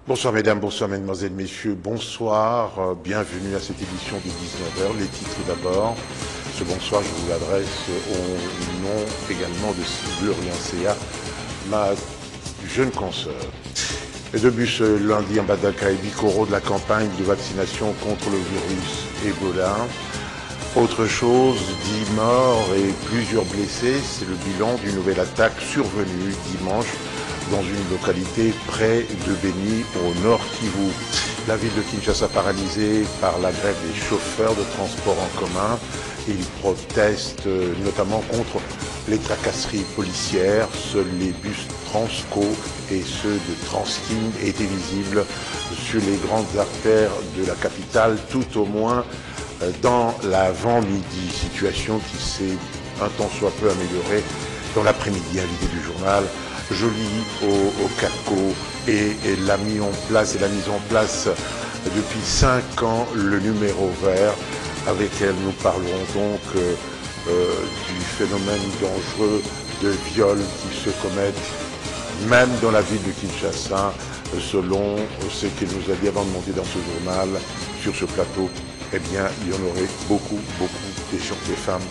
Bonsoir mesdames, bonsoir mesdemoiselles, messieurs, bonsoir, bienvenue à cette édition de 19 heures. Les titres d'abord. Ce bonsoir, je vous l'adresse au nom également de Sylvie Riancea, ma jeune consoeur. Le début ce lundi en Mbandaka et Bikoro de la campagne de vaccination contre le virus Ebola. Autre chose, 10 morts et plusieurs blessés, c'est le bilan d'une nouvelle attaque survenue dimanche dans une localité près de Beni, au nord Kivu. La ville de Kinshasa paralysée par la grève des chauffeurs de transport en commun. Ils protestent notamment contre les tracasseries policières. Seuls les bus Transco et ceux de Transking étaient visibles sur les grandes artères de la capitale, tout au moins dans l'avant-midi. Situation qui s'est un tant soit peu améliorée dans l'après-midi. Invité du journal, Joly au CACO et la mise en place depuis 5 ans le numéro vert, avec elle nous parlerons donc du phénomène dangereux de viol qui se commettent même dans la ville de Kinshasa, selon ce qu'elle nous a dit avant de monter dans ce journal, sur ce plateau. Eh bien, il y en aurait beaucoup des femmes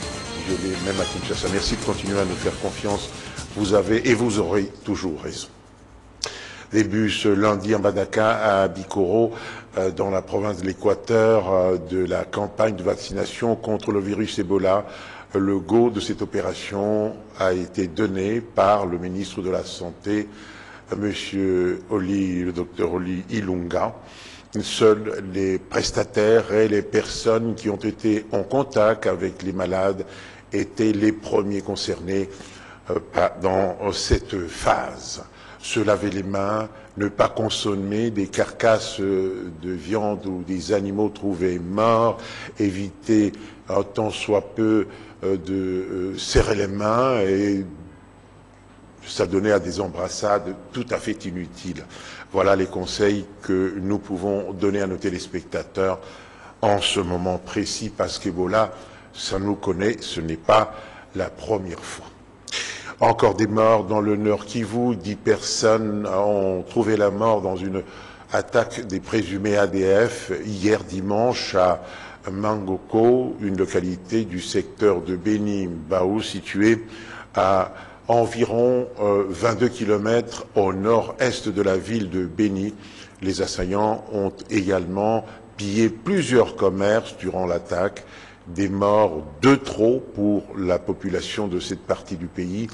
violées, même à Kinshasa. Merci de continuer à nous faire confiance. Vous avez et vous aurez toujours raison. Début ce lundi en Mbandaka à Bikoro, dans la province de l'Équateur, de la campagne de vaccination contre le virus Ebola. Le go de cette opération a été donné par le ministre de la Santé, monsieur Oli, le docteur Oli Ilunga. Seuls les prestataires et les personnes qui ont été en contact avec les malades étaient les premiers concernés dans cette phase. Se laver les mains, ne pas consommer des carcasses de viande ou des animaux trouvés morts, éviter tant soit peu de serrer les mains et s'adonner à des embrassades tout à fait inutiles. Voilà les conseils que nous pouvons donner à nos téléspectateurs en ce moment précis, parce qu'Ebola, ça nous connaît, ce n'est pas la première fois. Encore des morts dans le Nord Kivu. 10 personnes ont trouvé la mort dans une attaque des présumés ADF hier dimanche à Mangoko, une localité du secteur de Beni Mbau, située à environ 22 km au nord-est de la ville de Beni. Les assaillants ont également pillé plusieurs commerces durant l'attaque. Des morts de trop pour la population de cette partie du pays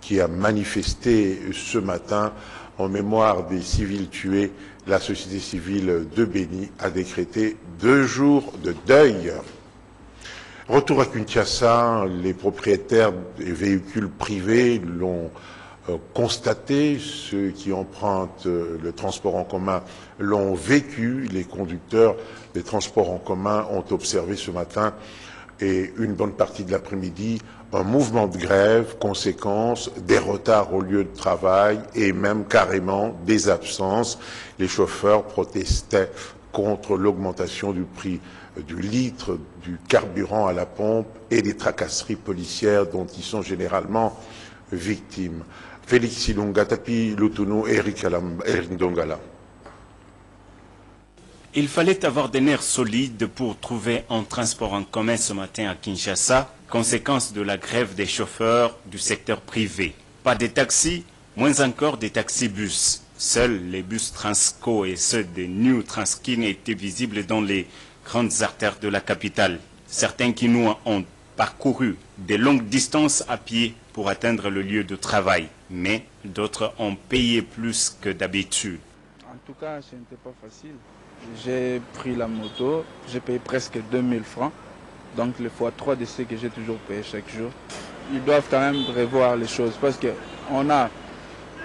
qui a manifesté ce matin en mémoire des civils tués. La société civile de Beni a décrété 2 jours de deuil. Retour à Kinshasa, les propriétaires des véhicules privés l'ont constaté, ceux qui empruntent le transport en commun l'ont vécu, les conducteurs des transports en commun ont observé ce matin et une bonne partie de l'après-midi un mouvement de grève, conséquence des retards au lieu de travail et même carrément des absences. Les chauffeurs protestaient contre l'augmentation du prix du litre du carburant à la pompe et des tracasseries policières dont ils sont généralement victimes. Félix Silunga, Tapi Lutuno, Eric Ndongala. Il fallait avoir des nerfs solides pour trouver un transport en commun ce matin à Kinshasa, conséquence de la grève des chauffeurs du secteur privé. Pas de taxis, moins encore des taxis-bus. Seuls les bus Transco et ceux de New Transking étaient visibles dans les grandes artères de la capitale. Certains qui nous ont parcouru de longues distances à pied pour atteindre le lieu de travail, mais d'autres ont payé plus que d'habitude. En tout cas, ce n'était pas facile. J'ai pris la moto, j'ai payé presque 2000 francs, donc le x3 de ce que j'ai toujours payé chaque jour. Ils doivent quand même revoir les choses parce qu'on a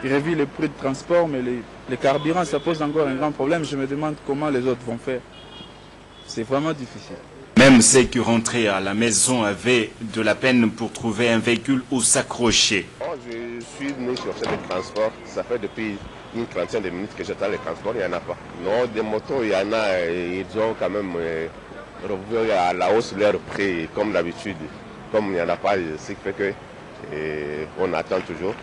revu le prix de transport, mais les carburants, ça pose encore un grand problème. Je me demande comment les autres vont faire. C'est vraiment difficile. Même ceux qui rentraient à la maison avaient de la peine pour trouver un véhicule où s'accrocher. Je suis venu chercher le transport, ça fait depuis une trentaine de minutes que j'attends le transport, il n'y en a pas. Non, des motos, il y en a, ils ont quand même revu à la hausse leur prix, comme d'habitude. Comme il n'y en a pas, ce qui fait qu'on attend toujours.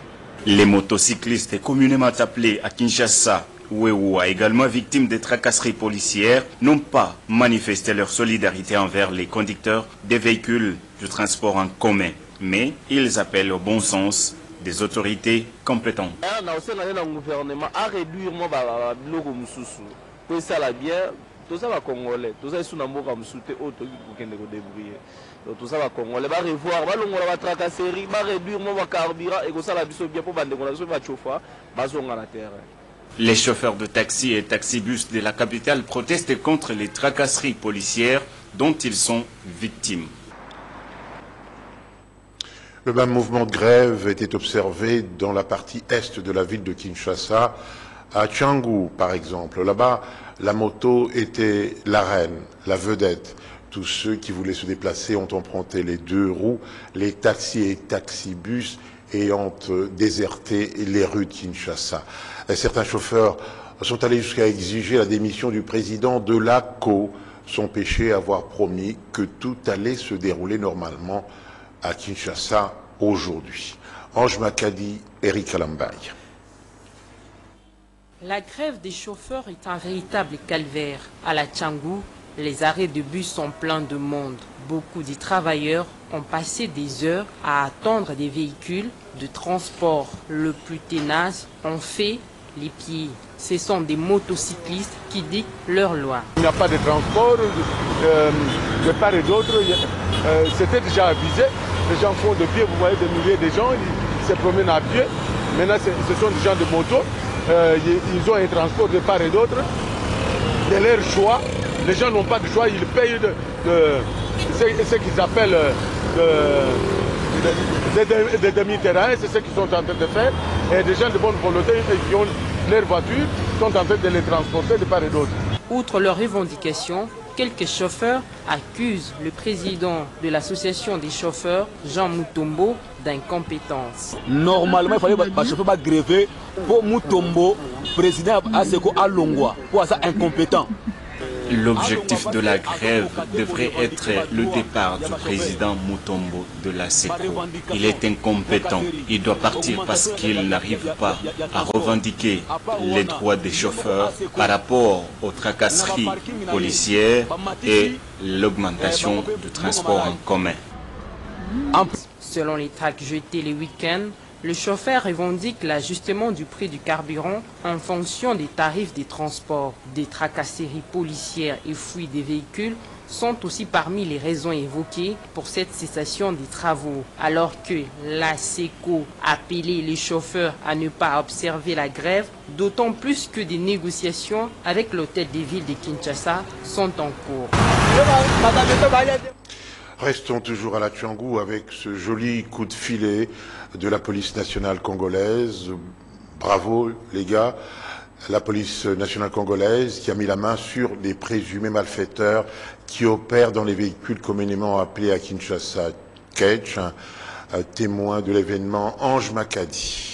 Les motocyclistes, communément appelés à Kinshasa Wewoua, également victimes des tracasseries policières, n'ont pas manifesté leur solidarité envers les conducteurs des véhicules de transport en commun. Mais ils appellent au bon sens des autorités compétentes. Tout ça va congolais, tout ça est mot comme souté auto qui débrouiller. Tout ça va congolais, va revoir, va longola va tracasserie, va réduire mon carburant et que ça la biso bien pour bande qu'on a va chauffer, va zonga la terre. Les chauffeurs de taxi et taxibus de la capitale protestent contre les tracasseries policières dont ils sont victimes. Le même mouvement de grève était observé dans la partie est de la ville de Kinshasa, à Tchangou par exemple. Là-bas, la moto était la reine, la vedette. Tous ceux qui voulaient se déplacer ont emprunté les deux roues, les taxis et taxibus ayant déserté les rues de Kinshasa. Et certains chauffeurs sont allés jusqu'à exiger la démission du président de l'ACO, son péché avoir promis que tout allait se dérouler normalement à Kinshasa aujourd'hui. Ange Makadi, Eric Alambay. La grève des chauffeurs est un véritable calvaire. À la Tchangou, les arrêts de bus sont pleins de monde. Beaucoup de travailleurs ont passé des heures à attendre des véhicules de transport. Le plus ténace ont fait les pieds. Ce sont des motocyclistes qui dictent leur loi. Il n'y a pas de transport de part et d'autre. C'était déjà avisé. Les gens font de pied, vous voyez des milliers de gens, ils se promènent à pied. Maintenant, ce sont des gens de moto. Ils ont un transport de part et d'autre, de leur choix. Les gens n'ont pas de choix, ils payent ce qu'ils appellent des demi-terrains, c'est ce qu'ils sont en train de faire. Et des gens de bonne volonté qui ont leur voiture sont en train de les transporter de part et d'autre. Outre leurs revendications, quelques chauffeurs accusent le président de l'association des chauffeurs, Jean Mutombo, d'incompétence. Normalement, il fallait que les chauffeurs gréver pour Mutombo, président Aseko Alongwa, pour ça incompétent. L'objectif de la grève devrait être le départ du président Mutombo de la SECO. Il est incompétent. Il doit partir parce qu'il n'arrive pas à revendiquer les droits des chauffeurs par rapport aux tracasseries policières et l'augmentation du transport en commun. Selon les tracts jetés les week-ends, le chauffeur revendique l'ajustement du prix du carburant en fonction des tarifs des transports. Des tracasseries policières et fouilles des véhicules sont aussi parmi les raisons évoquées pour cette cessation des travaux. Alors que la SECO appelait les chauffeurs à ne pas observer la grève, d'autant plus que des négociations avec l'hôtel des villes de Kinshasa sont en cours. Restons toujours à la Tchangou avec ce joli coup de filet de la police nationale congolaise. Bravo les gars, la police nationale congolaise qui a mis la main sur des présumés malfaiteurs qui opèrent dans les véhicules communément appelés à Kinshasa Ketch, témoin de l'événement Ange Makadi.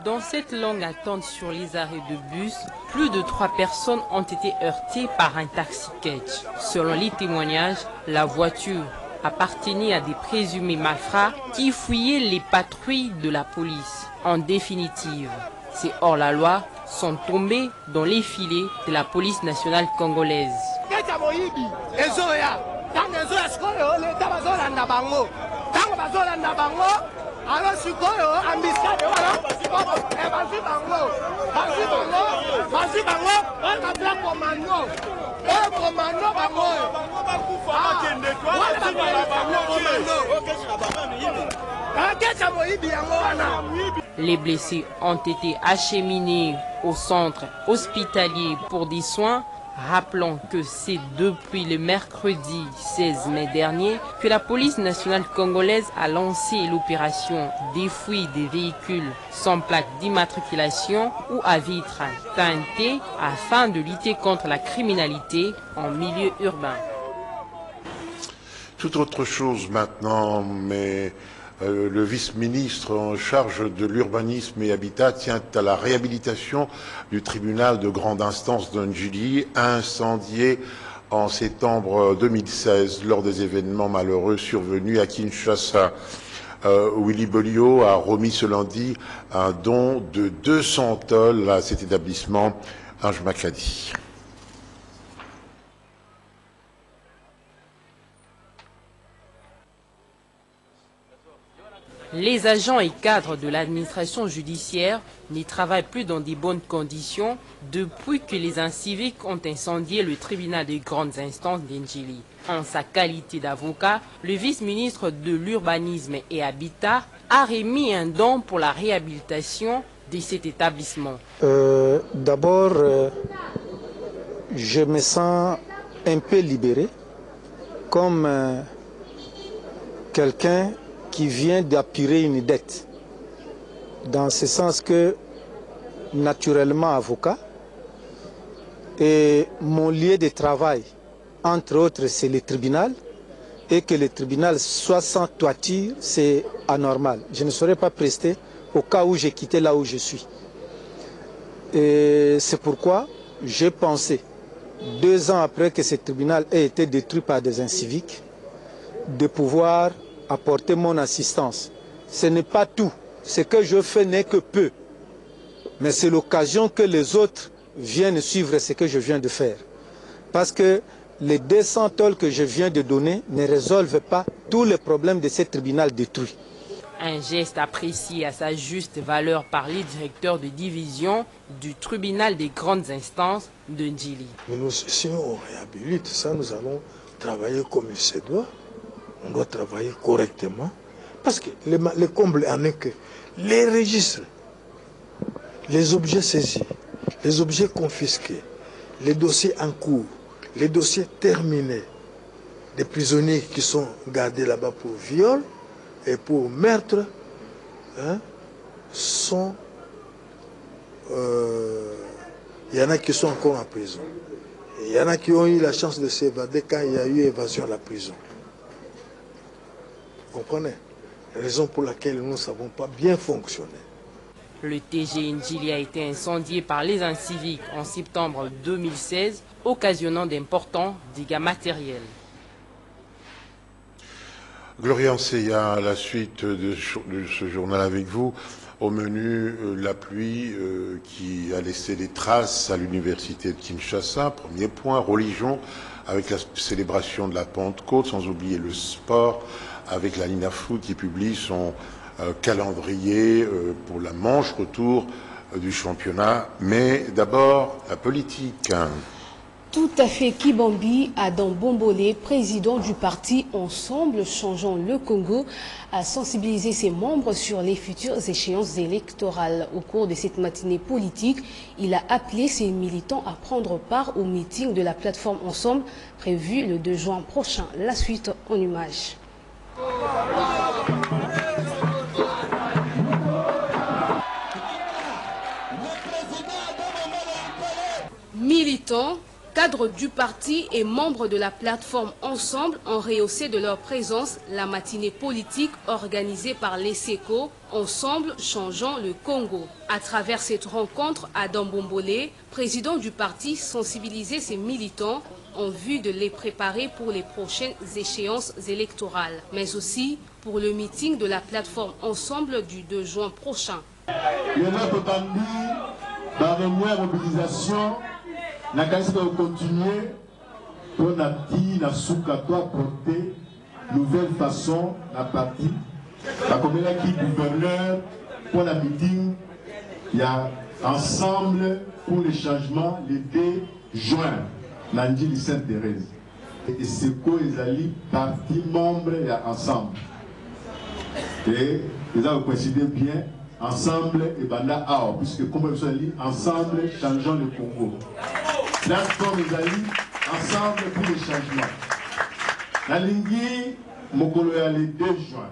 Dans cette longue attente sur les arrêts de bus, plus de 3 personnes ont été heurtées par un taxi Ketch. Selon les témoignages, la voiture appartenait à des présumés malfrats qui fouillaient les patrouilles de la police. En définitive, ces hors-la-loi sont tombés dans les filets de la police nationale congolaise. Les blessés ont été acheminés au centre hospitalier pour des soins. Rappelons que c'est depuis le mercredi 16 mai dernier que la police nationale congolaise a lancé l'opération des fouilles des véhicules sans plaque d'immatriculation ou à vitres teintées afin de lutter contre la criminalité en milieu urbain. Tout autre chose maintenant, mais le vice-ministre en charge de l'urbanisme et habitat tient à la réhabilitation du tribunal de grande instance d'Ndjili, incendié en septembre 2016 lors des événements malheureux survenus à Kinshasa. Willy Bolio a remis ce lundi un don de 200 tolls à cet établissement Ange Macadi. Les agents et cadres de l'administration judiciaire n'y travaillent plus dans de bonnes conditions depuis que les inciviques ont incendié le tribunal de grandes instances d'Ndjili. En sa qualité d'avocat, le vice-ministre de l'Urbanisme et Habitat a remis un don pour la réhabilitation de cet établissement. D'abord, je me sens un peu libéré, comme quelqu'un qui vient d'apurer une dette, dans ce sens que, naturellement avocat, et mon lieu de travail, entre autres, c'est le tribunal, et que le tribunal soit sans toiture, c'est anormal. Je ne serais pas presté au cas où j'ai quitté là où je suis. Et c'est pourquoi j'ai pensé, 2 ans après que ce tribunal ait été détruit par des inciviques, de pouvoir apporter mon assistance. Ce n'est pas tout. Ce que je fais n'est que peu. Mais c'est l'occasion que les autres viennent suivre ce que je viens de faire. Parce que les 200 tolls que je viens de donner ne résolvent pas tous les problèmes de ce tribunal détruit. Un geste apprécié à sa juste valeur par les directeurs de division du tribunal des grandes instances de Ndjili. Si on réhabilite ça, nous allons travailler comme il se doit. On doit travailler correctement. Parce que le comble en est que les registres, les objets saisis, les objets confisqués, les dossiers en cours, les dossiers terminés, des prisonniers qui sont gardés là-bas pour viol et pour meurtre, sont... Il y en a qui sont encore en prison. Il y en a qui ont eu la chance de s'évader quand il y a eu évasion à la prison. Vous comprenez? Raison pour laquelle nous ne savons pas bien fonctionner. Le TG Ndjili a été incendié par les inciviques en septembre 2016, occasionnant d'importants dégâts matériels. Gloria Anseya, à la suite de ce journal avec vous, au menu la pluie qui a laissé des traces à l'université de Kinshasa. Premier point, religion avec la célébration de la Pentecôte, sans oublier le sport avec la Nina Foot qui publie son calendrier pour la manche retour du championnat. Mais d'abord, la politique. Tout à fait. Kibambi Adam Bombolé, président du parti Ensemble Changeons le Congo, a sensibilisé ses membres sur les futures échéances électorales. Au cours de cette matinée politique, il a appelé ses militants à prendre part au meeting de la plateforme Ensemble prévu le 2 juin prochain. La suite en images. Militants, cadres du parti et membres de la plateforme Ensemble ont rehaussé de leur présence la matinée politique organisée par l'ESECO Ensemble Changeons le Congo. À travers cette rencontre, Adam Bombolé, président du parti, sensibilisait ses militants en vue de les préparer pour les prochaines échéances électorales, mais aussi pour le meeting de la plateforme Ensemble du 2 juin prochain. Na kasi de continuer pour na ti na souka toi porter nouvelle façon la partie la commune qui gouverneur pour la meeting il y a ensemble pour le changement le 2 juin lundi de Sainte-Thérèse et c'est quoi les alliés parti membre et ensemble et les avez coïncidé bien ensemble et banda ao puisque comme vous allez ensemble changeons le Congo. Plateforme les alliés ensemble pour les changements. La ligne Mokolo ya le 2 juin.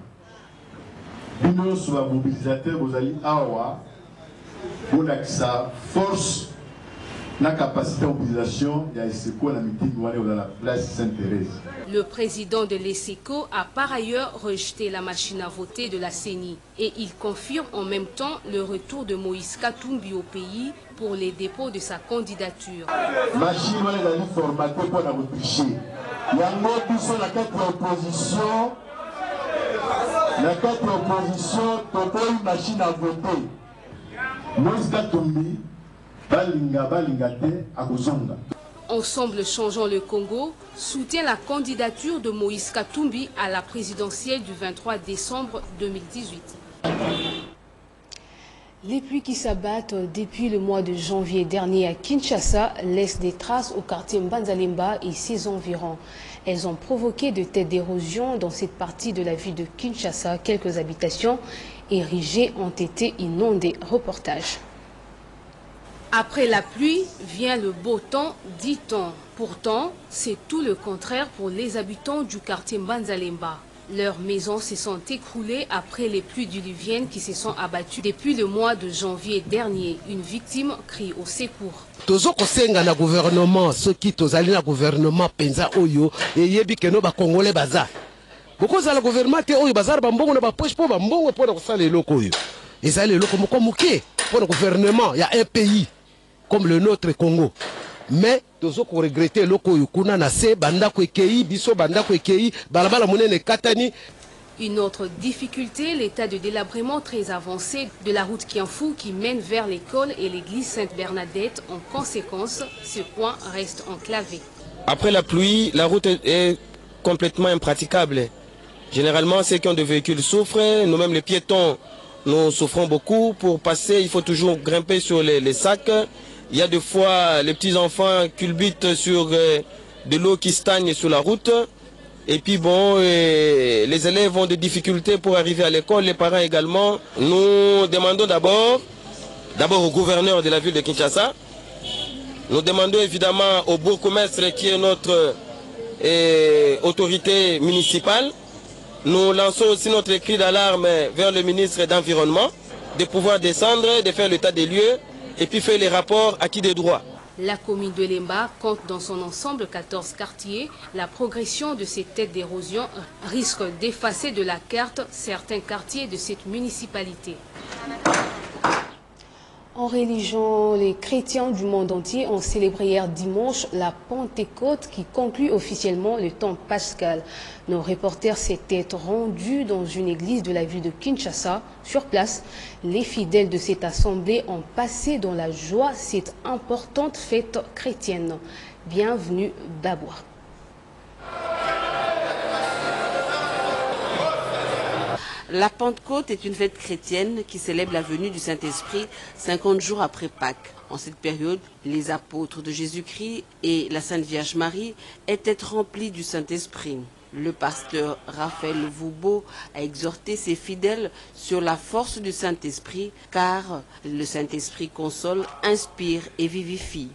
Bino soit mobilisateur vous allez awa pour sa force la capacité de mobilisation il y a ESECO la meeting dans la place Sainte-Thérèse. Le président de l'ESECO a par ailleurs rejeté la machine à voter de la CENI et il confirme en même temps le retour de Moïse Katumbi au pays pour les dépôts de sa candidature. Machine est formatée pour la tricher. Il y a un mot qui sont la 4 oppositions. La carte opposition, Toto une machine à voter. Moïse Katumbi, Balingate, Akozonga. Ensemble changeant le Congo soutient la candidature de Moïse Katumbi à la présidentielle du 23 décembre 2018. Les pluies qui s'abattent depuis le mois de janvier dernier à Kinshasa laissent des traces au quartier Mbanzalemba et ses environs. Elles ont provoqué de telles d'érosion dans cette partie de la ville de Kinshasa. Quelques habitations érigées ont été inondées. Reportage. Après la pluie vient le beau temps, dit-on. Pourtant, c'est tout le contraire pour les habitants du quartier Mbanzalemba. Leurs maisons se sont écroulées après les pluies diluviennes qui se sont abattues depuis le mois de janvier dernier. Une victime crie au secours. Tozo kosenga na gouvernement, ceux qui tozali na gouvernement penza oyo et yebi keno ba congolais baza. Beaucoup za le gouvernement te oyo bazar ba mbongo na ba poche po ba mbongo po na kosala eloko oyo. Ezali eloko moko muke pour le gouvernement, il y a un pays comme le nôtre Congo. Mais tozo ko regretter loko yukuna na se banda ko ekei biso banda ko ekei balabala monene katani. Une autre difficulté, l'état de délabrement très avancé de la route Kianfou qui mène vers l'école et l'église Sainte-Bernadette. En conséquence, ce point reste enclavé. Après la pluie, la route est complètement impraticable. Généralement, ceux qui ont des véhicules souffrent, nous-mêmes les piétons, nous souffrons beaucoup. Pour passer, il faut toujours grimper sur les sacs. Il y a des fois les petits enfants culbutent sur de l'eau qui stagne sur la route. Et puis bon, les élèves ont des difficultés pour arriver à l'école, les parents également. Nous demandons d'abord au gouverneur de la ville de Kinshasa. Nous demandons évidemment au bourgmestre qui est notre autorité municipale. Nous lançons aussi notre cri d'alarme vers le ministre d'Environnement de pouvoir descendre, de faire l'état des lieux et puis faire les rapports acquis des droits. La commune de Lemba compte dans son ensemble 14 quartiers. La progression de ces têtes d'érosion risque d'effacer de la carte certains quartiers de cette municipalité. En religion, les chrétiens du monde entier ont célébré hier dimanche la Pentecôte qui conclut officiellement le temps pascal. Nos reporters s'étaient rendus dans une église de la ville de Kinshasa. Sur place, les fidèles de cette assemblée ont passé dans la joie cette importante fête chrétienne. Bienvenue, Baboua. La Pentecôte est une fête chrétienne qui célèbre la venue du Saint-Esprit 50 jours après Pâques. En cette période, les apôtres de Jésus-Christ et la Sainte Vierge Marie étaient remplis du Saint-Esprit. Le pasteur Raphaël Voubo a exhorté ses fidèles sur la force du Saint-Esprit car le Saint-Esprit console, inspire et vivifie.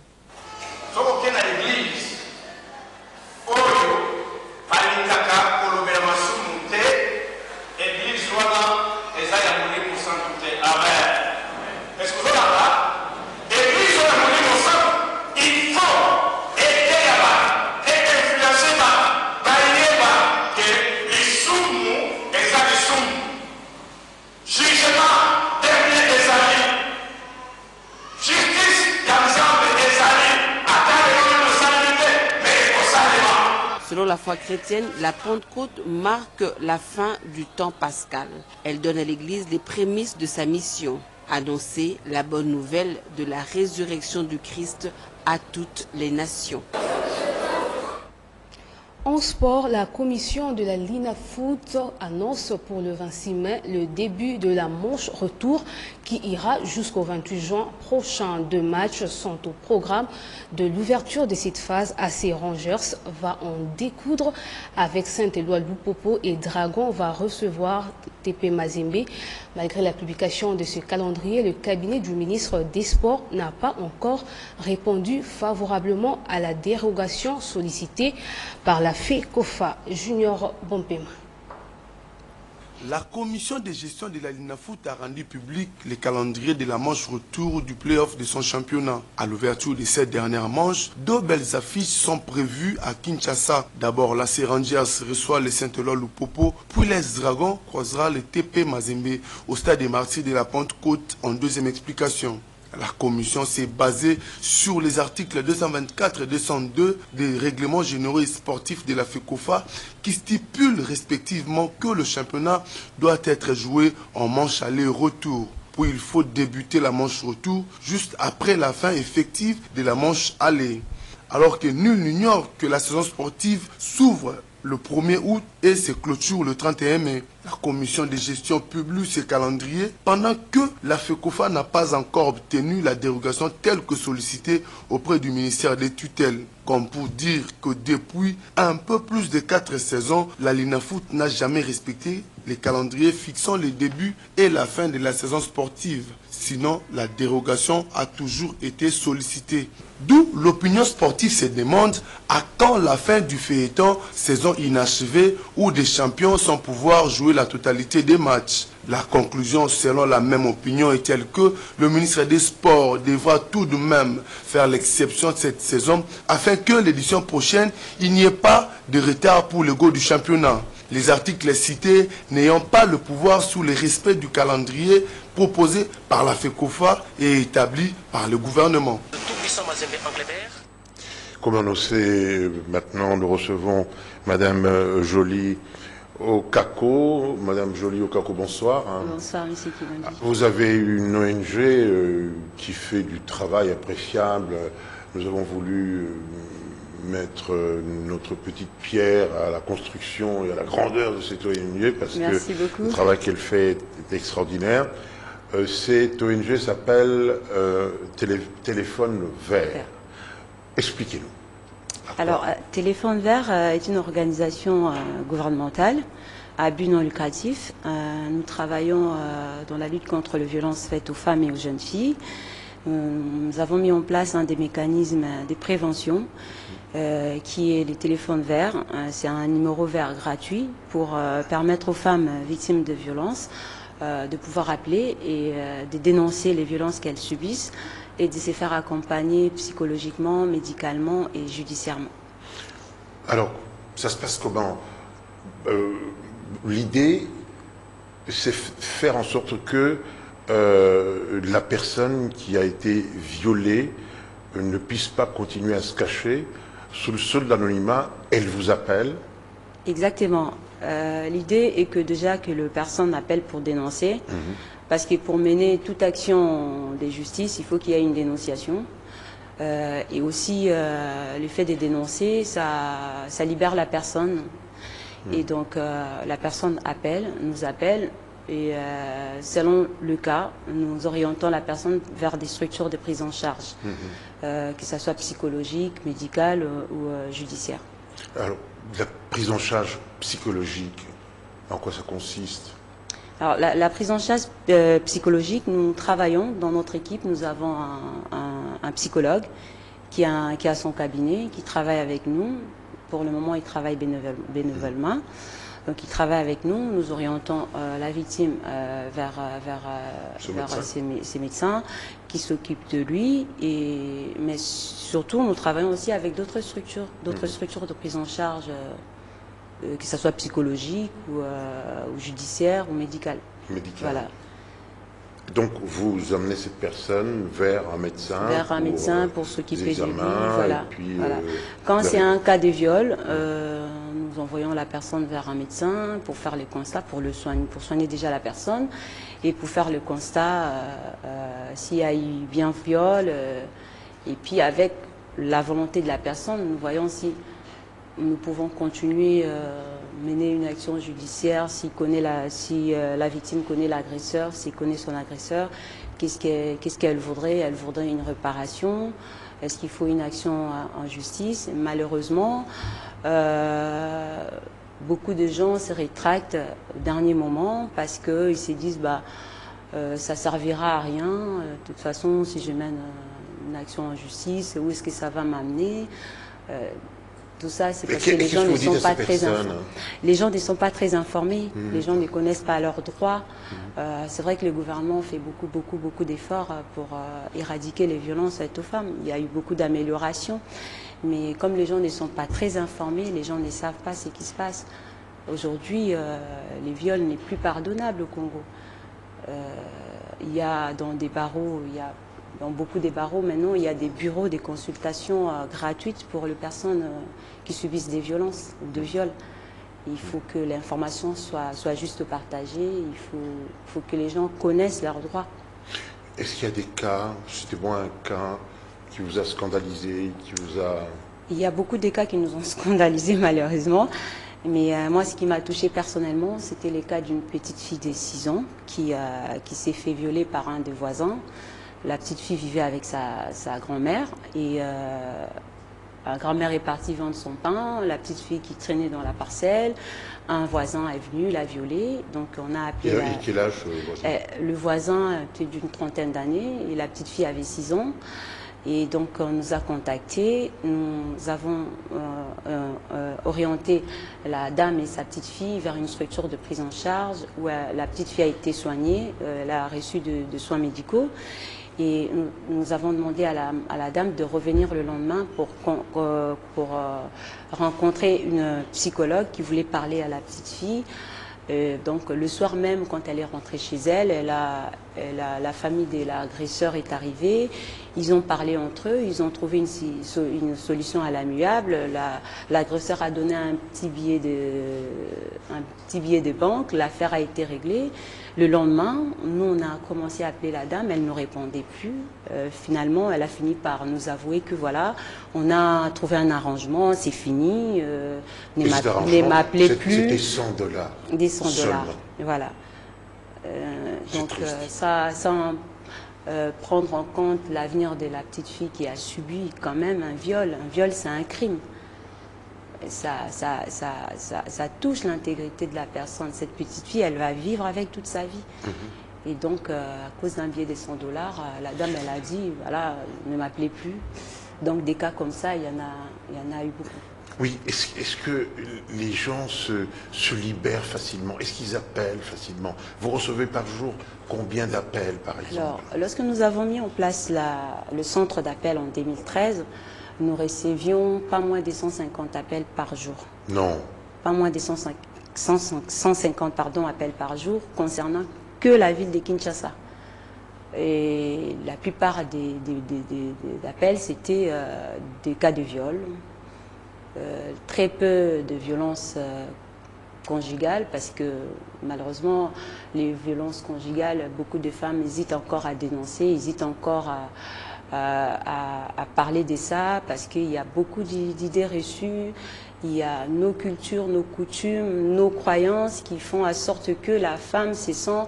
Selon la foi chrétienne, la Pentecôte marque la fin du temps pascal. Elle donne à l'Église les prémices de sa mission, annoncer la bonne nouvelle de la résurrection du Christ à toutes les nations. En sport, la commission de la Linafoot annonce pour le 26 mai le début de la manche retour qui ira jusqu'au 28 juin prochain. 2 matchs sont au programme de l'ouverture de cette phase. AC Rangers va en découdre avec Saint-Éloi Lupopo et Dragon va recevoir TP Mazembe. Malgré la publication de ce calendrier, le cabinet du ministre des Sports n'a pas encore répondu favorablement à la dérogation sollicitée par la FECOFA. Junior Bompema. La commission de gestion de la Linafoot a rendu public le calendrier de la manche retour du play-off de son championnat. À l'ouverture de cette dernière manche, 2 belles affiches sont prévues à Kinshasa. D'abord, la Rangers reçoit le Saint-Éloi Lupopo, puis les Dragons croisera le TP Mazembe au stade des Martyrs de la Pentecôte en deuxième explication. La commission s'est basée sur les articles 224 et 202 des règlements généraux et sportifs de la FECOFA qui stipulent respectivement que le championnat doit être joué en manche aller-retour. Puis il faut débuter la manche retour juste après la fin effective de la manche aller. Alors que nul n'ignore que la saison sportive s'ouvre le 1er août et se clôture le 31 mai. La commission de gestion publie ce calendrier pendant que la FECOFA n'a pas encore obtenu la dérogation telle que sollicitée auprès du ministère des tutelles. Comme pour dire que depuis un peu plus de 4 saisons, la Linafoot n'a jamais respecté les calendriers fixant le début et la fin de la saison sportive. Sinon, la dérogation a toujours été sollicitée. D'où l'opinion sportive se demande à quand la fin du feuilleton saison inachevée où des champions sans pouvoir jouer la totalité des matchs. La conclusion, selon la même opinion, est telle que le ministre des Sports devra tout de même faire l'exception de cette saison afin que l'édition prochaine, il n'y ait pas de retard pour le go du championnat. Les articles cités n'ayant pas le pouvoir sous le respect du calendrier proposé par la FECOFA et établi par le gouvernement. Comme on le sait, maintenant nous recevons Madame Jolie Okako. Madame Jolie Okako, bonsoir. Bonsoir, monsieur Kilondi. Vous avez une ONG qui fait du travail appréciable. Nous avons voulu mettre notre petite pierre à la construction et à la grandeur de cette ONG parce que le travail qu'elle fait est extraordinaire. Cette ONG s'appelle Téléphone Vert. Expliquez-nous. Alors, Téléphone Vert est une organisation gouvernementale à but non lucratif. Nous travaillons dans la lutte contre les violences faites aux femmes et aux jeunes filles. Nous avons mis en place un des mécanismes de prévention qui est les téléphones verts. C'est un numéro vert gratuit pour permettre aux femmes victimes de violences de pouvoir appeler et de dénoncer les violences qu'elles subissent et de se faire accompagner psychologiquement, médicalement et judiciairement. Alors, ça se passe comment? L'idée, c'est faire en sorte que la personne qui a été violée ne puisse pas continuer à se cacher sous le sceau de l'anonymat. Elle vous appelle? Exactement. L'idée est que déjà que la personne appelle pour dénoncer, parce que pour mener toute action de justice, il faut qu'il y ait une dénonciation. Et aussi, le fait de dénoncer, ça libère la personne. Et donc, la personne nous appelle, et selon le cas, nous orientons la personne vers des structures de prise en charge, que ce soit psychologique, médicale ou judiciaire. Alors, la prise en charge psychologique, en quoi ça consiste? Alors, la prise en charge psychologique, nous travaillons dans notre équipe, nous avons un psychologue qui a son cabinet, qui travaille avec nous. Pour le moment, il travaille bénévolement. Donc, il travaille avec nous. Nous orientons la victime vers ses médecins qui s'occupent de lui. Mais surtout, nous travaillons aussi avec d'autres structures de prise en charge, que ce soit psychologique ou judiciaire ou médicale. Voilà. Donc, vous emmenez cette personne vers un médecin? Vers un médecin pour s'occuper de lui. Voilà. Quand c'est un cas de viol, nous envoyons la personne vers un médecin pour faire les constats, pour soigner déjà la personne et pour faire le constat s'il y a eu bien viol. Et puis, avec la volonté de la personne, nous voyons si nous pouvons continuer mener une action judiciaire si la victime connaît l'agresseur, s'il connaît son agresseur, qu'est-ce qu'elle voudrait? Elle voudrait une réparation? Est-ce qu'il faut une action en justice? Malheureusement, beaucoup de gens se rétractent au dernier moment parce qu'ils se disent ça servira à rien. De toute façon, si je mène une action en justice, où est-ce que ça va m'amener? Tout ça, c'est parce que les gens ne sont pas très informés. Les gens ne sont pas très informés. Les gens ne connaissent pas leurs droits. C'est vrai que le gouvernement fait beaucoup d'efforts pour éradiquer les violences faites aux femmes. Il y a eu beaucoup d'améliorations. Mais comme les gens ne sont pas très informés, les gens ne savent pas ce qui se passe. Aujourd'hui, les viols n'est plus pardonnable au Congo. Il y a dans des barreaux, il y a dans beaucoup des barreaux, maintenant, il y a des bureaux, des consultations gratuites pour les personnes qui subissent des violences, de viols. Il faut que l'information soit juste partagée, il faut que les gens connaissent leurs droits. Est-ce qu'il y a des cas, citez-moi un cas qui vous a scandalisé, qui vous a... Il y a beaucoup de cas qui nous ont scandalisés malheureusement, mais moi ce qui m'a touchée personnellement, c'était le cas d'une petite fille de 6 ans qui s'est fait violer par un des voisins. La petite fille vivait avec sa grand-mère et la grand-mère est partie vendre son pain, la petite fille qui traînait dans la parcelle, un voisin est venu, l'a violée, donc on a appelé... Quel âge le voisin? Le voisin était d'une 30aine d'années et la petite fille avait 6 ans. Et donc on nous a contactés, nous avons orienté la dame et sa petite fille vers une structure de prise en charge où la petite fille a été soignée, elle a reçu de soins médicaux. Et nous avons demandé à la dame de revenir le lendemain pour rencontrer une psychologue qui voulait parler à la petite fille. Donc le soir même, quand elle est rentrée chez elle, la famille de l'agresseur est arrivée. Ils ont parlé entre eux, ils ont trouvé une solution à l'amiable. L'agresseur a donné un petit billet de banque, l'affaire a été réglée. Le lendemain, nous on a commencé à appeler la dame, elle ne répondait plus. Finalement, elle a fini par nous avouer que voilà, on a trouvé un arrangement, c'est fini, ne m'appelez plus. C'était 100 $. Des 100 $. Voilà. Donc sans prendre en compte l'avenir de la petite fille qui a subi quand même un viol. Un viol, c'est un crime. Ça touche l'intégrité de la personne. Cette petite fille, elle va vivre avec toute sa vie. Et donc, à cause d'un billet de 100 $, la dame, elle a dit, voilà, ne m'appelez plus. Donc, des cas comme ça, il y en a eu beaucoup. Oui, est-ce que les gens se libèrent facilement? Est-ce qu'ils appellent facilement? Vous recevez par jour combien d'appels, par exemple? Alors, lorsque nous avons mis en place le centre d'appel en 2013, nous recevions pas moins de 150 appels par jour. Non. Pas moins de 150 appels par jour concernant que la ville de Kinshasa. Et la plupart des appels, c'était des cas de viol. Très peu de violences conjugales parce que malheureusement les violences conjugales, beaucoup de femmes hésitent encore à dénoncer, hésitent encore à parler de ça parce qu'il y a beaucoup d'idées reçues, il y a nos cultures, nos coutumes, nos croyances qui font en sorte que la femme se sent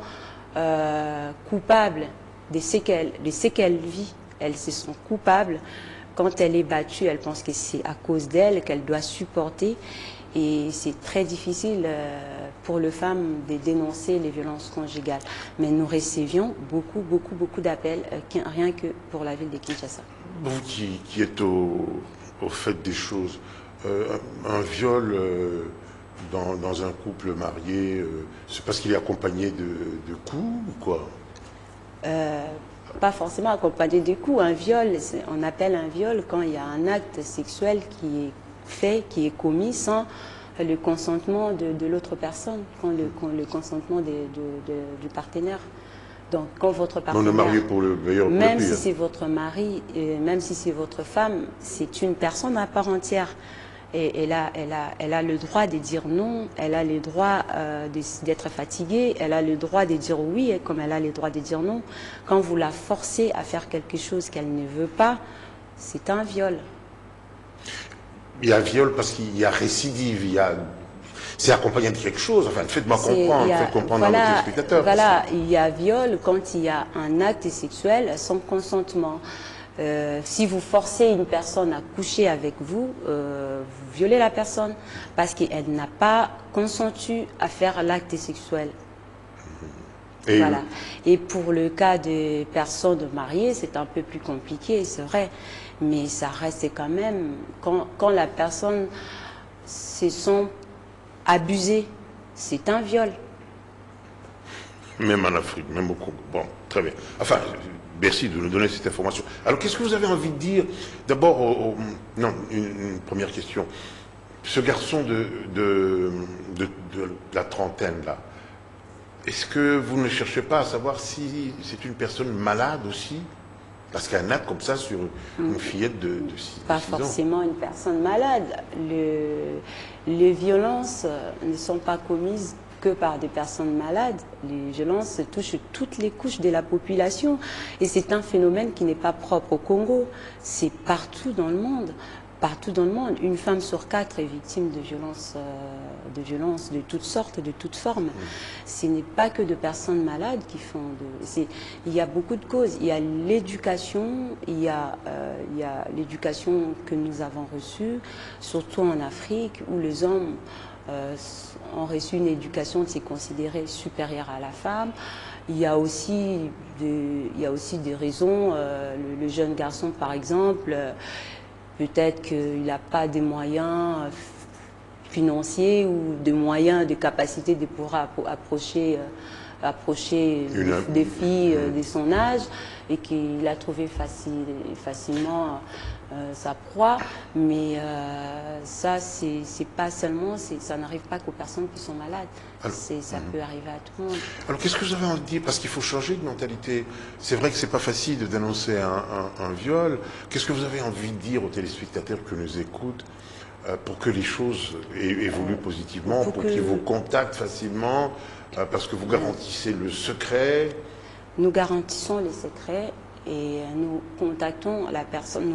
coupable de ce qu'elle vit, elle se sent coupable. Quand elle est battue, elle pense que c'est à cause d'elle qu'elle doit supporter. Et c'est très difficile pour les femmes de dénoncer les violences conjugales. Mais nous recevions beaucoup d'appels, rien que pour la ville de Kinshasa. Vous qui êtes au fait des choses, un viol dans un couple marié, c'est parce qu'il est accompagné de coups ou quoi? Pas forcément accompagné de coups. Un viol, on appelle un viol quand il y a un acte sexuel qui est fait, qui est commis sans le consentement de l'autre personne, quand le consentement du partenaire. Donc quand votre partenaire, on est marié pour le meilleur, même si c'est votre mari, même si c'est votre femme, c'est une personne à part entière. Et elle a le droit de dire non, elle a le droit d'être fatiguée, elle a le droit de dire oui, comme elle a le droit de dire non. Quand vous la forcez à faire quelque chose qu'elle ne veut pas, c'est un viol. Il y a viol parce qu'il y a récidive, c'est accompagné de quelque chose. Enfin, faites-moi comprendre, faites comprendre à nos téléspectateurs. Voilà, il y a viol quand il y a un acte sexuel sans consentement. Si vous forcez une personne à coucher avec vous, vous violez la personne parce qu'elle n'a pas consenti à faire l'acte sexuel. Et voilà. Et pour le cas des personnes mariées, c'est un peu plus compliqué, c'est vrai. Mais ça reste quand même, quand la personne se sent abusée, c'est un viol. Même en Afrique, même au Congo. Bon, très bien. Enfin, merci de nous donner cette information. Alors, qu'est-ce que vous avez envie de dire? D'abord, non, une première question. Ce garçon de la trentaine, là, est-ce que vous ne cherchez pas à savoir si c'est une personne malade aussi? Parce qu'un acte comme ça sur une fillette de 6 ans. Pas forcément une personne malade. Les violences ne sont pas commises que par des personnes malades. Les violences touchent toutes les couches de la population. Et c'est un phénomène qui n'est pas propre au Congo. C'est partout dans le monde. Partout dans le monde, une femme sur 4 est victime de violences de toutes sortes, de toutes formes. Ce n'est pas que de personnes malades qui font il y a beaucoup de causes. Il y a l'éducation, il y a l'éducation que nous avons reçue, surtout en Afrique, où les hommes ont reçu une éducation de se considérer supérieure à la femme. Il y a aussi des raisons. Le jeune garçon, par exemple, peut-être qu'il n'a pas des moyens financiers ou des moyens, de capacité de pouvoir approcher des filles de son âge et qu'il a trouvé facilement sa proie. Mais ça, c'est pas seulement, ça n'arrive pas qu'aux personnes qui sont malades. Ça peut arriver à tout le monde. Alors qu'est-ce que vous avez envie de dire? Parce qu'il faut changer de mentalité. C'est vrai que c'est pas facile de dénoncer un viol. Qu'est-ce que vous avez envie de dire aux téléspectateurs qui nous écoutent pour que les choses évoluent positivement, pour qu'ils vous contactent facilement, parce que vous garantissez le secret? Nous garantissons les secrets et nous contactons la personne,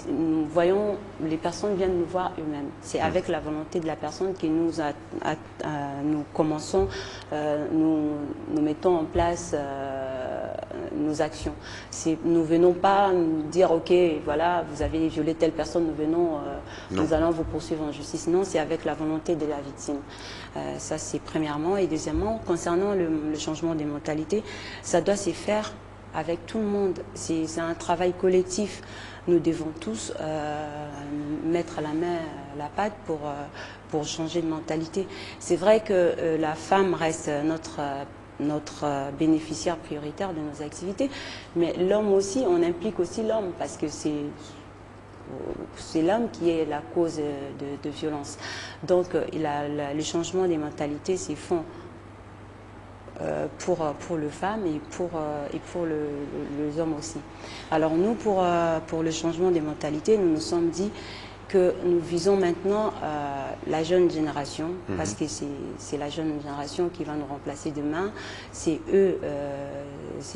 nous voyons, les personnes viennent nous voir eux-mêmes. C'est avec la volonté de la personne que nous commençons, nous mettons en place nos actions. Nous ne venons pas nous dire, ok, voilà, vous avez violé telle personne, nous allons vous poursuivre en justice. Non, c'est avec la volonté de la victime. Ça, c'est premièrement. Et deuxièmement, concernant le changement des mentalités, ça doit se faire avec tout le monde. C'est un travail collectif. Nous devons tous mettre la main à la pâte pour changer de mentalité. C'est vrai que la femme reste notre bénéficiaire prioritaire de nos activités, mais l'homme aussi, on implique aussi l'homme, parce que c'est l'homme qui est la cause de violence. Donc le changement des mentalités s'est fait pour les femmes et pour les hommes aussi. Alors nous, pour le changement des mentalités, nous nous sommes dit que nous visons maintenant la jeune génération, parce que c'est la jeune génération qui va nous remplacer demain. C'est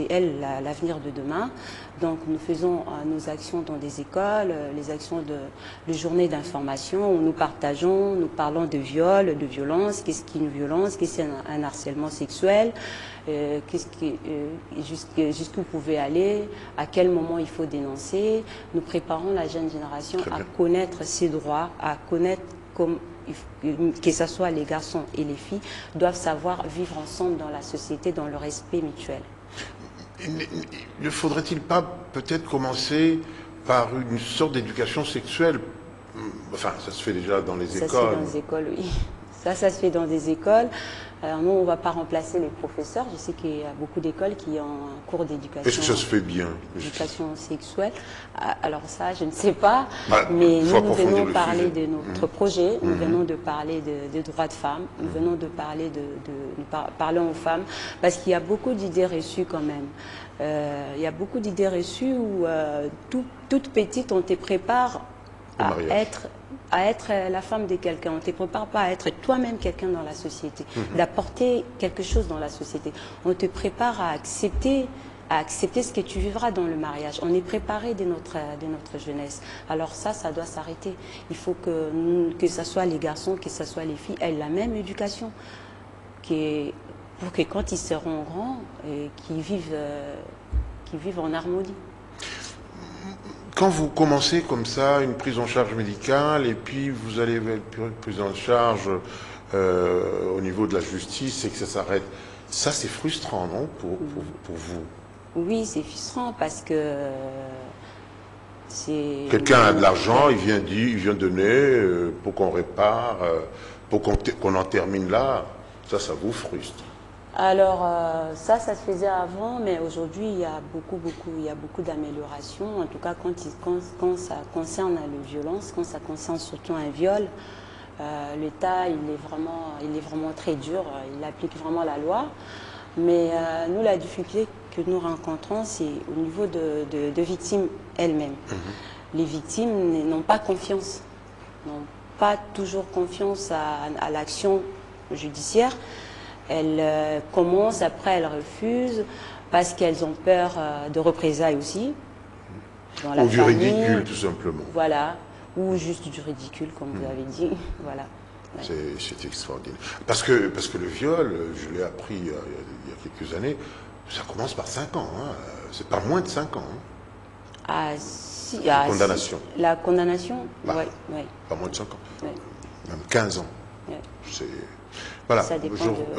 elle l'avenir de demain. Donc nous faisons nos actions dans des écoles, les actions de journées d'information où nous parlons de viol, de violence, qu'est-ce qu'une violence, qu'est-ce qu'un harcèlement sexuel, jusqu'où vous pouvez aller, à quel moment il faut dénoncer. Nous préparons la jeune génération à connaître ses droits, à connaître que ce soit les garçons et les filles, doivent savoir vivre ensemble dans la société, dans le respect mutuel. Ne faudrait-il pas peut-être commencer par une sorte d'éducation sexuelle? Enfin, ça se fait déjà dans les écoles. Ça se fait dans les écoles, oui. Ça se fait dans des écoles. Alors nous, on ne va pas remplacer les professeurs. Je sais qu'il y a beaucoup d'écoles qui ont un cours d'éducation. Est-ce que ça se fait bien? Éducation sexuelle. Alors ça, je ne sais pas. Mais nous venons parler de notre projet. Nous venons de parler de droits de femmes. Nous venons de parler parler aux femmes. Parce qu'il y a beaucoup d'idées reçues quand même. Il y a beaucoup d'idées reçues où, toute petite, on te prépare à être la femme de quelqu'un. On ne te prépare pas à être toi-même quelqu'un dans la société, d'apporter quelque chose dans la société. On te prépare à accepter ce que tu vivras dans le mariage. On est préparé de notre jeunesse. Alors ça doit s'arrêter. Il faut que ce soit les garçons, que ce soit les filles, aient la même éducation. Pour que quand ils seront grands, qu'ils vivent en harmonie. Quand vous commencez comme ça, une prise en charge médicale, et puis vous allez être prise en charge au niveau de la justice, et que ça s'arrête, ça c'est frustrant, non, pour vous? Oui, c'est frustrant parce que c'est... Quelqu'un a de l'argent, il vient donner pour qu'on répare, pour qu'on en termine là, ça vous frustre? Alors, ça se faisait avant, mais aujourd'hui, il y a beaucoup d'améliorations. En tout cas, quand ça concerne la violence, quand ça concerne surtout un viol, l'État, il est vraiment très dur. Il applique vraiment la loi. Mais nous, la difficulté que nous rencontrons, c'est au niveau de victimes elles-mêmes. Les victimes n'ont pas confiance, n'ont pas toujours confiance à l'action judiciaire. Elles commencent, après elles refusent, parce qu'elles ont peur de représailles aussi. Dans la ou du famille, ridicule, tout simplement. Voilà, ou juste du ridicule, comme vous avez dit. Voilà. Ouais. C'est extraordinaire. Parce que le viol, je l'ai appris il y a quelques années, ça commence par 5 ans. Hein. C'est pas moins de 5 ans. Hein. Ah, si, la condamnation. Si, la condamnation, bah, oui. Ouais. Pas moins de 5 ans. Ouais. Même 15 ans. Ouais. Voilà,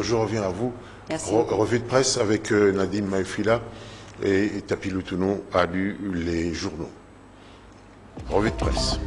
je reviens à vous. Merci. Revue de presse avec Nadine Maïfila et Tapilou Tounou a lu les journaux. Revue de presse.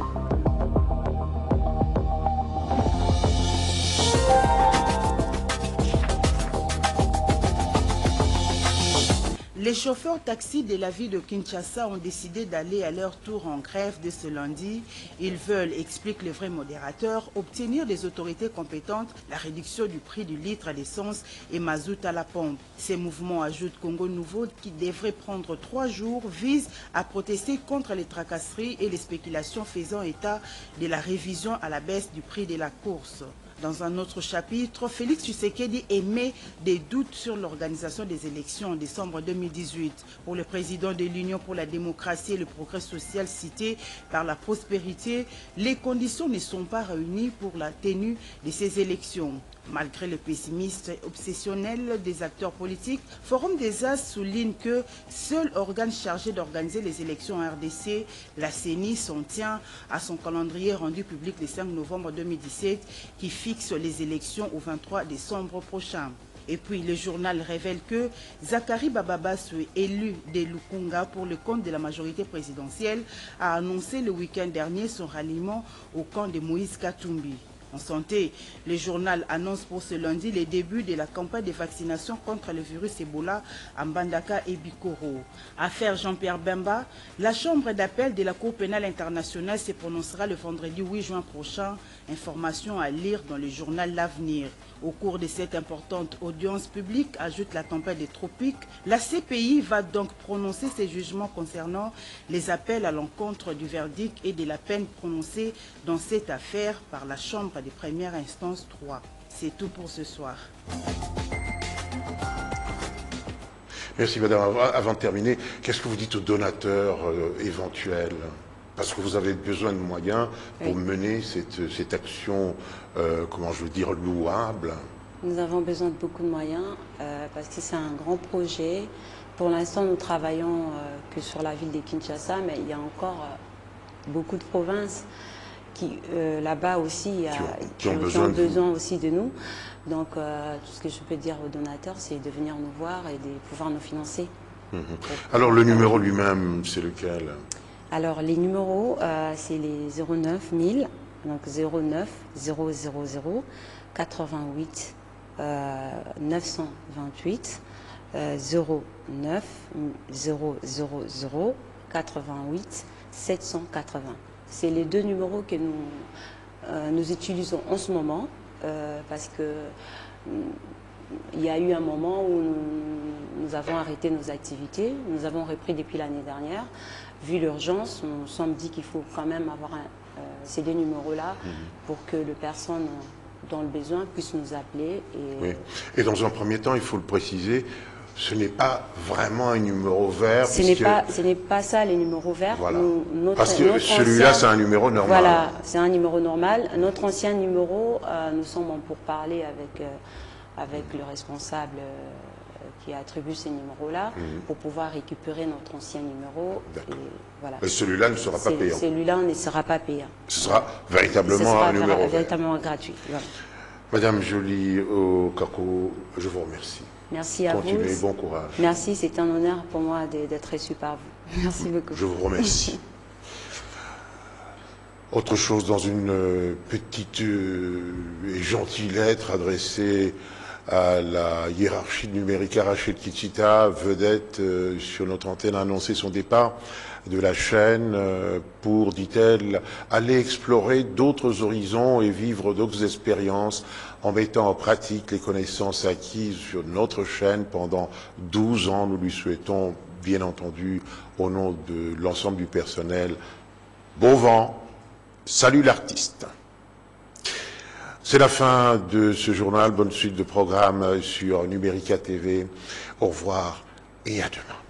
Les chauffeurs taxis de la ville de Kinshasa ont décidé d'aller à leur tour en grève dès ce lundi. Ils veulent, explique le vrai modérateur, obtenir des autorités compétentes la réduction du prix du litre d'essence et mazout à la pompe. Ces mouvements, ajoute Congo Nouveau, qui devrait prendre 3 jours, visent à protester contre les tracasseries et les spéculations faisant état de la révision à la baisse du prix de la course. Dans un autre chapitre, Félix Tshisekedi émet des doutes sur l'organisation des élections en décembre 2018. Pour le président de l'Union pour la démocratie et le progrès social cité par la prospérité, les conditions ne sont pas réunies pour la tenue de ces élections. Malgré le pessimisme obsessionnel des acteurs politiques, Forum des As souligne que seul organe chargé d'organiser les élections en RDC, la CENI, s'en tient à son calendrier rendu public le 5 novembre 2017 qui fixe les élections au 23 décembre prochain. Et puis le journal révèle que Zachary Bababassou, élu de Lukunga pour le compte de la majorité présidentielle, a annoncé le week-end dernier son ralliement au camp de Moïse Katumbi. En santé, le journal annonce pour ce lundi les débuts de la campagne de vaccination contre le virus Ebola à Mbandaka et Bikoro. Affaire Jean-Pierre Bemba, la chambre d'appel de la Cour pénale internationale se prononcera le vendredi 8 juin prochain. Information à lire dans le journal L'Avenir. Au cours de cette importante audience publique, ajoute la tempête des tropiques, la CPI va donc prononcer ses jugements concernant les appels à l'encontre du verdict et de la peine prononcée dans cette affaire par la Chambre des premières instances 3. C'est tout pour ce soir. Merci madame. Avant de terminer, qu'est-ce que vous dites aux donateurs éventuels ? Parce que vous avez besoin de moyens pour mener cette action, comment je veux dire, louable. Nous avons besoin de beaucoup de moyens parce que c'est un grand projet. Pour l'instant, nous travaillons que sur la ville de Kinshasa, mais il y a encore beaucoup de provinces qui, là-bas aussi, qui ont besoin aussi de nous. Donc, tout ce que je peux dire aux donateurs, c'est de venir nous voir et de pouvoir nous financer. Alors, le numéro lui-même, c'est lequel ? Alors, les numéros, c'est les 09 000, donc 09 000 88 928 09 000 88 780. C'est les 2 numéros que nous utilisons en ce moment parce que il y a eu un moment où nous avons arrêté nos activités. Nous avons repris depuis l'année dernière. Vu l'urgence, nous nous sommes dit qu'il faut quand même avoir ces 2 numéros-là pour que les personnes dans le besoin puissent nous appeler. Oui. Et dans un premier temps, il faut le préciser, ce n'est pas vraiment un numéro vert. Ce n'est pas ça, les numéros verts. Voilà. Parce que celui-là, c'est un numéro normal. Voilà, c'est un numéro normal. Notre ancien numéro, nous sommes en pourparlers avec le responsable qui attribue ces numéros-là pour pouvoir récupérer notre ancien numéro. Voilà. Celui-là ne sera pas payant. Celui-là ne sera pas payant. Ce sera véritablement un numéro véritablement gratuit. Voilà. Madame Jolie Okako, je vous remercie. Merci à vous. Continuez, bon courage. Merci, c'est un honneur pour moi d'être reçu par vous. Merci beaucoup. Je vous remercie. Autre chose, dans une petite et gentille lettre adressée à la hiérarchie numérique. Rachel Kichita, vedette sur notre antenne, a annoncé son départ de la chaîne pour, dit-elle, aller explorer d'autres horizons et vivre d'autres expériences en mettant en pratique les connaissances acquises sur notre chaîne pendant 12 ans. Nous lui souhaitons, bien entendu, au nom de l'ensemble du personnel, bon vent, salut l'artiste. C'est la fin de ce journal. Bonne suite de programmes sur Numérica TV. Au revoir et à demain.